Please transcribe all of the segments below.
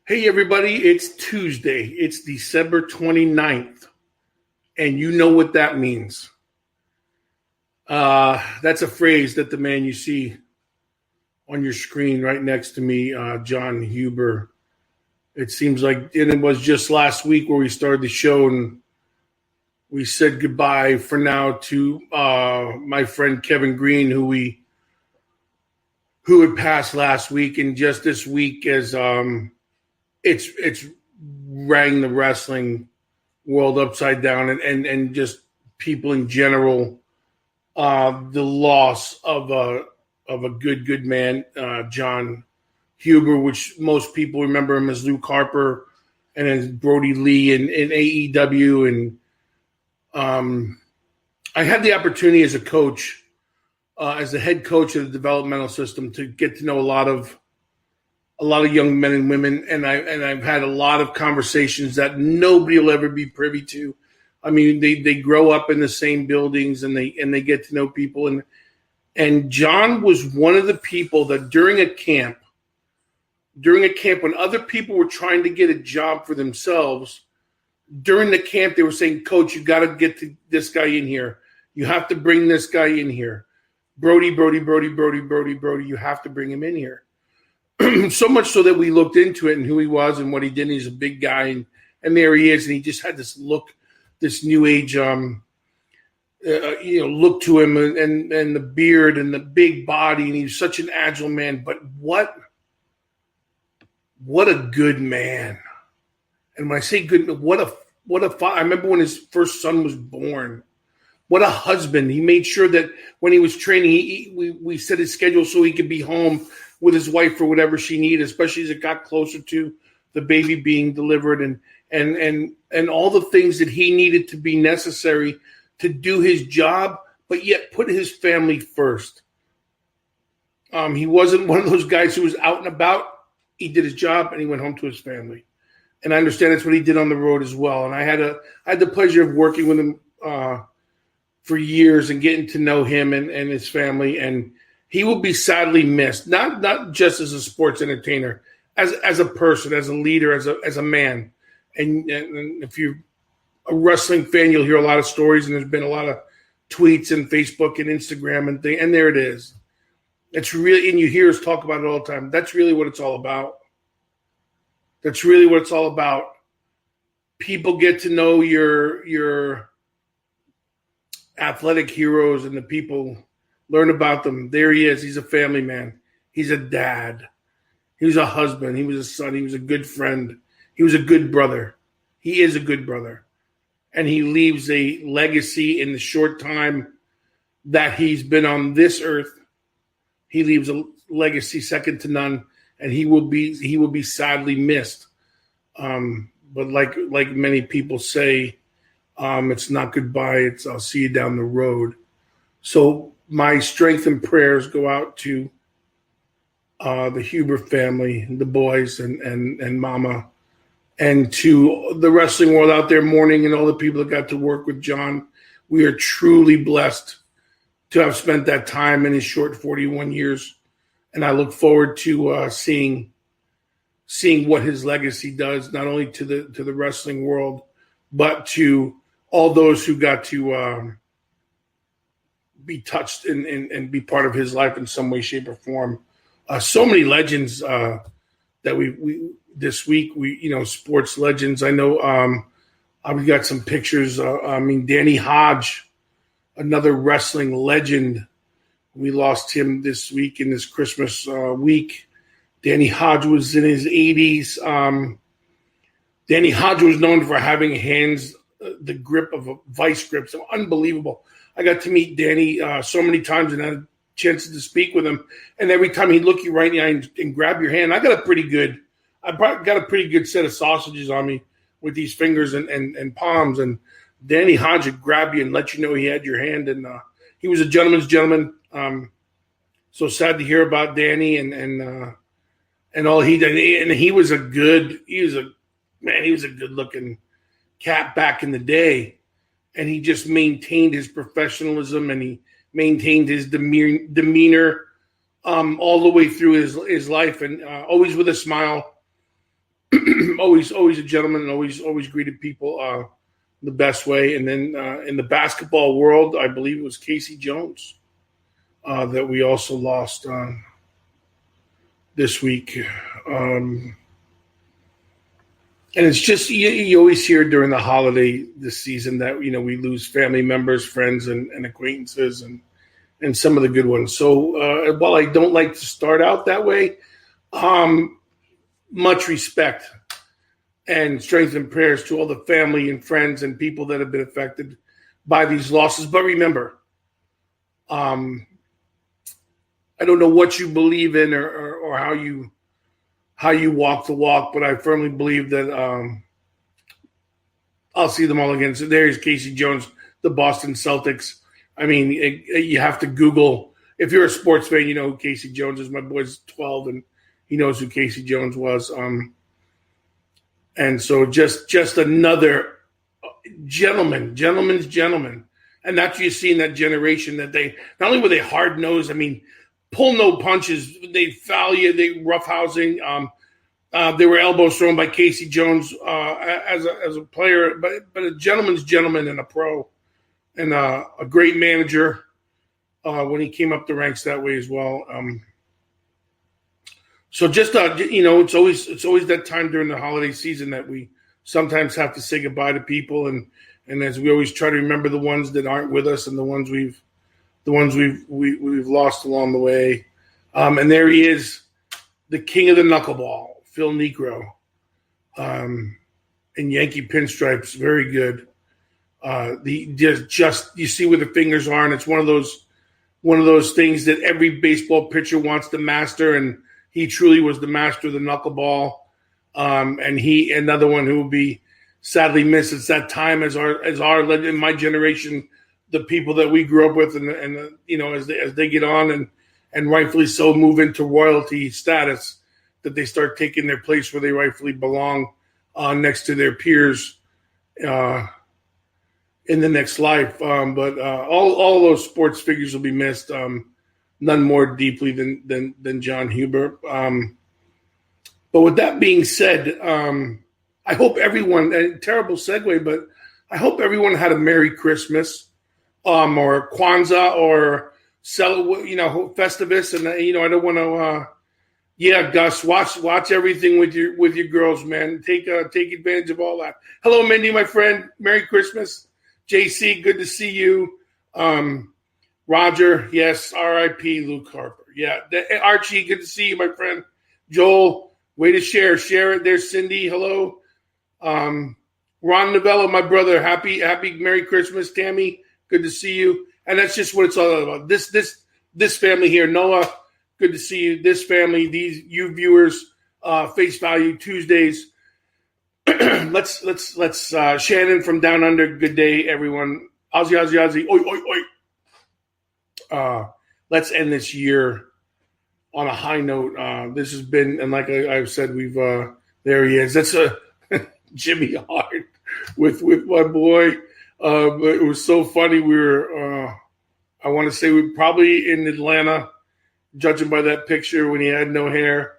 Hey, everybody, it's Tuesday. It's December 29th, and you know what that means. That's a phrase that the man you see on your screen right next to me, John Huber, it seems like, and it was just last week where we started the show and we said goodbye for now to my friend Kevin Green, who had passed last week, and just this week as it's rang the wrestling world upside down, and just people in general, the loss of a good man, John Huber, which most people remember him as Luke Harper and as Brody Lee in AEW. And I had the opportunity as a coach, as the head coach of the developmental system, to get to know a lot of young men and women, and I've had a lot of conversations that nobody will ever be privy to. I mean, they grow up in the same buildings and they get to know people, and John was one of the people that during a camp when other people were trying to get a job for themselves, during the camp they were saying, "Coach, you got to get this guy in here. You have to bring this guy in here. Brody, you have to bring him in here." So much so that we looked into it and who he was and what he did. And he's a big guy, and there he is, and he just had this look, this new age, look to him, and the beard and the big body, and he's such an agile man. But what a good man! And when I say good, what a father! I remember when his first son was born. What a husband! He made sure that when he was training, we set his schedule so he could be home with his wife for whatever she needed, especially as it got closer to the baby being delivered, and all the things that he needed to be necessary to do his job, but yet put his family first. He wasn't one of those guys who was out and about. He did his job and he went home to his family. And I understand that's what he did on the road as well. And I had the pleasure of working with him for years and getting to know him and his family. And he will be sadly missed, not just as a sports entertainer, as a person, as a leader, as a man. And if you're a wrestling fan, you'll hear a lot of stories, and there's been a lot of tweets and Facebook and Instagram and there it is. It's really, and you hear us talk about it all the time. That's really what it's all about. That's really what it's all about. People get to know your athletic heroes, and the people learn about them. There he is. He's a family man. He's a dad. He was a husband. He was a son. He was a good friend. He was a good brother. He is a good brother. And he leaves a legacy in the short time that he's been on this earth. He leaves a legacy second to none, and he will be sadly missed. But like many people say, it's not goodbye. It's I'll see you down the road. So my strength and prayers go out to the Huber family, the boys, and Mama, and to the wrestling world out there mourning, and all the people that got to work with John. We are truly blessed to have spent that time in his short 41 years, and I look forward to seeing what his legacy does, not only to the wrestling world, but to all those who got to be touched and be part of his life in some way, shape, or form. So many legends that we this week, sports legends. I know we got some pictures. Danny Hodge, another wrestling legend. We lost him this week in this Christmas week. Danny Hodge was in his 80s. Danny Hodge was known for having hands, the grip of a vice grip. So unbelievable. I got to meet Danny so many times and had a chance to speak with him. And every time he'd look you right in the eye and grab your hand, I got a pretty good set of sausages on me with these fingers and palms. And Danny Hodge would grab you and let you know he had your hand. And he was a gentleman's gentleman. So sad to hear about Danny and all he did. And he was a good looking cat back in the day. And he just maintained his professionalism, and he maintained his demeanor all the way through his life, and always with a smile. always a gentleman, and always greeted people the best way. And then in the basketball world, I believe it was Casey Jones that we also lost this week. And it's just you always hear during the holiday this season that we lose family members, friends, and acquaintances, and some of the good ones. So while I don't like to start out that way, much respect and strength and prayers to all the family and friends and people that have been affected by these losses. But remember, I don't know what you believe in or how you walk the walk, but I firmly believe that I'll see them all again. So there's Casey Jones, the Boston Celtics. I mean, you have to Google. If you're a sports fan, you know who Casey Jones is. My boy's 12, and he knows who Casey Jones was. And so just another gentleman's gentleman. And that's what you see in that generation, that they not only were they hard-nosed, I mean, pull no punches. They foul you, they roughhousing. They were elbows thrown by Casey Jones as a player, but a gentleman's gentleman and a pro, and a great manager when he came up the ranks that way as well. So just it's always that time during the holiday season that we sometimes have to say goodbye to people, and as we always try to remember the ones that aren't with us and the ones we've lost along the way. And there he is, the king of the knuckleball, Phil Niekro, in Yankee pinstripes, very good. Just you see where the fingers are, and it's one of those things that every baseball pitcher wants to master, and he truly was the master of the knuckleball. And he, another one who will be sadly missed. It's that time as our in my generation, the people that we grew up with, and as they get on and rightfully so move into royalty status, that they start taking their place where they rightfully belong, next to their peers in the next life. But all those sports figures will be missed. None more deeply than John Huber. But with that being said, I hope everyone, terrible segue, but I hope everyone had a Merry Christmas, or Kwanzaa, or Festivus. And I don't want to, Gus, watch everything with your girls, man. Take advantage of all that. Hello, Mindy, my friend. Merry Christmas. JC, good to see you. Roger, yes, R.I.P. Luke Harper. Yeah, Archie, good to see you, my friend. Joel, way to share it. There's Cindy, hello. Ron Novello, my brother, happy Merry Christmas. Tammy, good to see you. And that's just what it's all about. This family here. Noah, good to see you. This family, you viewers, Face Value Tuesdays. Let's Shannon from Down Under. Good day, everyone. Ozzy. Oi, oi, oi. Let's end this year on a high note. This has been, and like I've said, we've there he is. That's a Jimmy Hart with my boy. But it was so funny. We were, I want to say, we were probably in Atlanta, judging by that picture when he had no hair.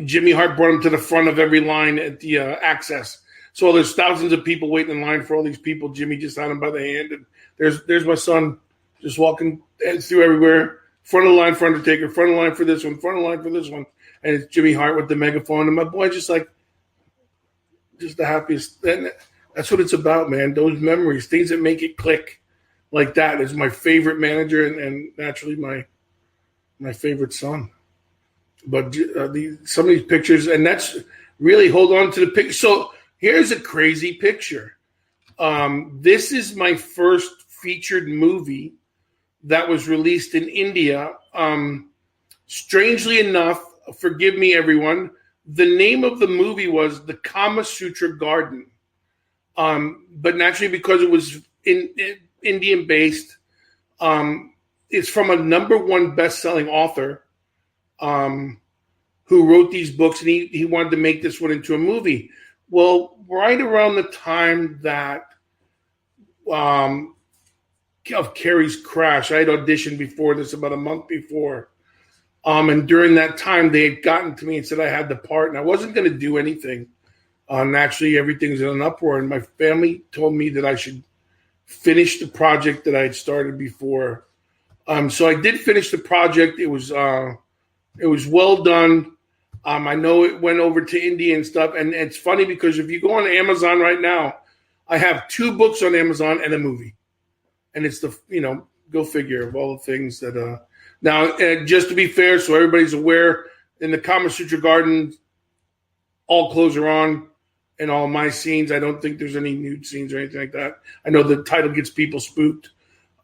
Jimmy Hart brought him to the front of every line at the access. So there's thousands of people waiting in line for all these people. Jimmy just had him by the hand, and there's my son just walking through everywhere. Front of the line for Undertaker, front of the line for this one, front of the line for this one. And it's Jimmy Hart with the megaphone. And my boy just the happiest. And that's what it's about, man. Those memories, things that make it click like that is my favorite manager and naturally my favorite son. But some of these pictures, and that's really hold on to the picture. So here's a crazy picture. This is my first featured movie that was released in India. Strangely enough, forgive me, everyone, the name of the movie was The Kama Sutra Garden. But naturally, because it was Indian-based, it's from a #1 best-selling author who wrote these books, and he wanted to make this one into a movie. Well, right around the time that of Carrie's crash, I had auditioned before this, about a month before. And during that time, they had gotten to me and said I had the part, and I wasn't going to do anything. Naturally, everything's in an uproar, and my family told me that I should finish the project that I had started before. So I did finish the project. It was well done. I know it went over to India and stuff, and it's funny because if you go on Amazon right now, I have 2 books on Amazon and a movie, and it's go figure of all the things that. Now, just to be fair, so everybody's aware, in the Kama Sutra Garden, all clothes are on in all my scenes. I don't think there's any nude scenes or anything like that. I know the title gets people spooked.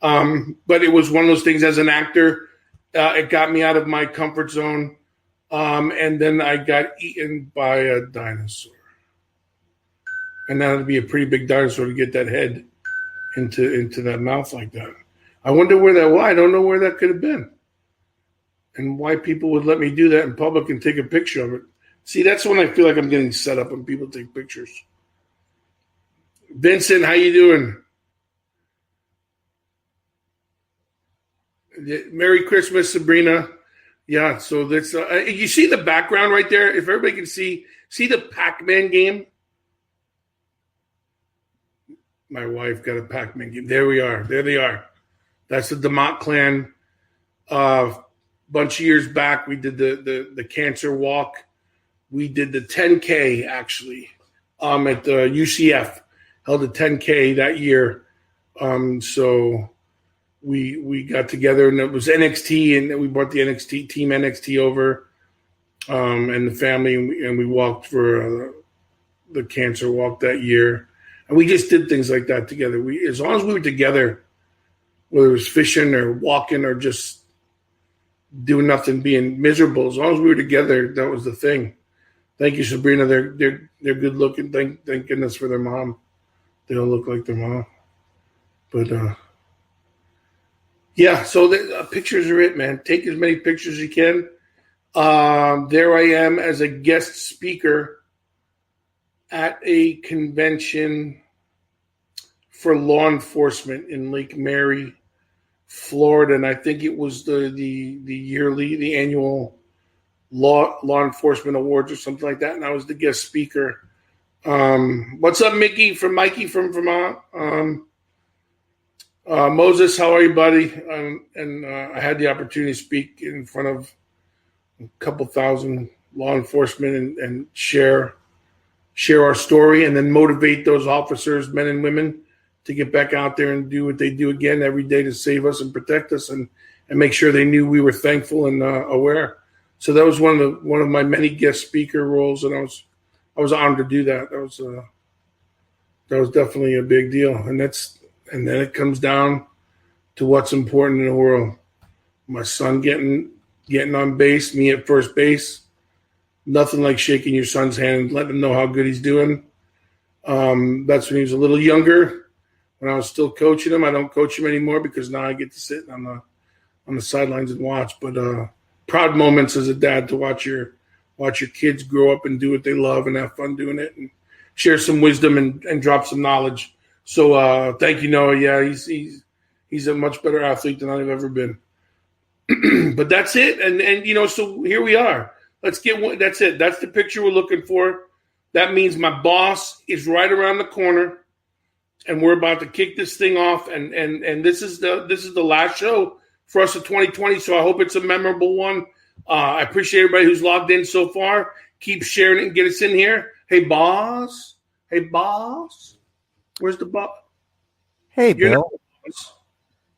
But it was one of those things as an actor, it got me out of my comfort zone. And then I got eaten by a dinosaur. And that would be a pretty big dinosaur to get that head into that mouth like that. I wonder where that was. I don't know where that could have been. And why people would let me do that in public and take a picture of it. See, that's when I feel like I'm getting set up when people take pictures. Vincent, how you doing? Merry Christmas, Sabrina. Yeah, so that's you see the background right there? If everybody can see the Pac-Man game? My wife got a Pac-Man game. There we are. There they are. That's the Demott clan. Bunch of years back, we did the cancer walk. We did the 10K actually at the UCF. Held a 10K that year. So we got together, and it was NXT, and we brought the NXT team NXT over, and the family, and we walked for the cancer walk that year. And we just did things like that together. As long as we were together, whether it was fishing or walking or just doing nothing, being miserable, as long as we were together, that was the thing. Thank you, Sabrina. They're good looking. Thank goodness for their mom. They don't look like their mom. But yeah, so the pictures are it, man. Take as many pictures as you can. There I am as a guest speaker at a convention for law enforcement in Lake Mary, Florida, and I think it was the annual law enforcement awards or something like that, and I was the guest speaker. What's up, Mikey from Vermont? Moses, how are you, buddy? And I had the opportunity to speak in front of a couple thousand law enforcement and share our story, and then motivate those officers, men and women, to get back out there and do what they do again every day to save us and protect us, and make sure they knew we were thankful and aware. So that was one of my many guest speaker roles, and I was honored to do that. That was definitely a big deal, and then it comes down to what's important in the world. My son getting on base, me at first base. Nothing like shaking your son's hand and letting him know how good he's doing. That's when he was a little younger. When I was still coaching him, I don't coach him anymore because now I get to sit on the sidelines and watch. But proud moments as a dad to watch your kids grow up and do what they love and have fun doing it and share some wisdom and drop some knowledge. So thank you, Noah. Yeah, he's a much better athlete than I've ever been. But that's it. And so here we are. That's it. That's the picture we're looking for. That means my boss is right around the corner, and we're about to kick this thing off. And this is the last show for us of 2020. So I hope it's a memorable one. I appreciate everybody who's logged in so far. Keep sharing it and get us in here. Hey, boss. Where's the boss? Hey, Bill.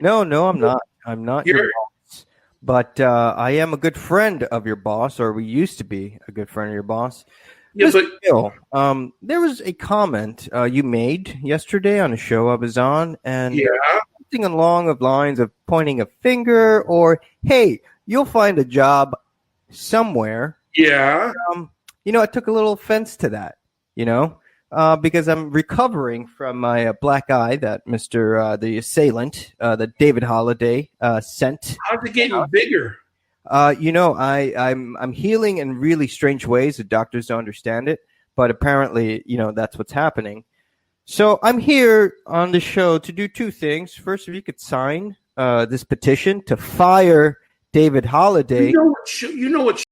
No, I'm not. I'm not your boss. But I am a good friend of your boss, or we used to be a good friend of your boss. Yeah, but Bill, there was a comment you made yesterday on a show I was on, and something along the lines of pointing a finger or, hey, you'll find a job somewhere. Yeah. I took a little offense to that, because I'm recovering from my black eye that the assailant, that David Holliday, sent. How's it getting bigger? I'm healing in really strange ways. The doctors don't understand it, but apparently, that's what's happening. So I'm here on the show to do two things. First, if you could sign this petition to fire David Holliday. You know what